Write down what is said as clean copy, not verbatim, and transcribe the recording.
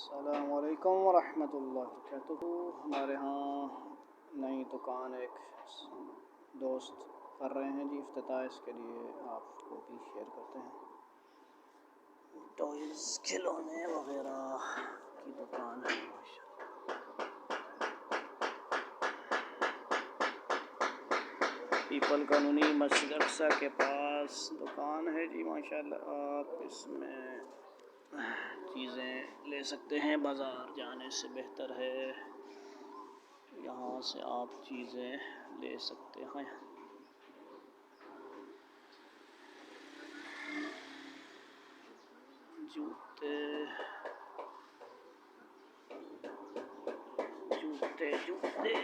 अस्सलामु अलैकुम वरहमतुल्लाहि वबरकातुहू। हमारे यहाँ नई दुकान एक दोस्त कर रहे हैं जी इफ्तिताह, इसके लिए आपको भी शेयर करते हैं। टॉयज़ खिलौने वगैरह की दुकान है पीपल कॉलोनी मस्जिद अक्सा के पास दुकान है जी माशाल्लाह। आप इसमें चीज़ें ले सकते हैं, बाज़ार जाने से बेहतर है यहाँ से आप चीज़ें ले सकते हैं। जूते जूते जूते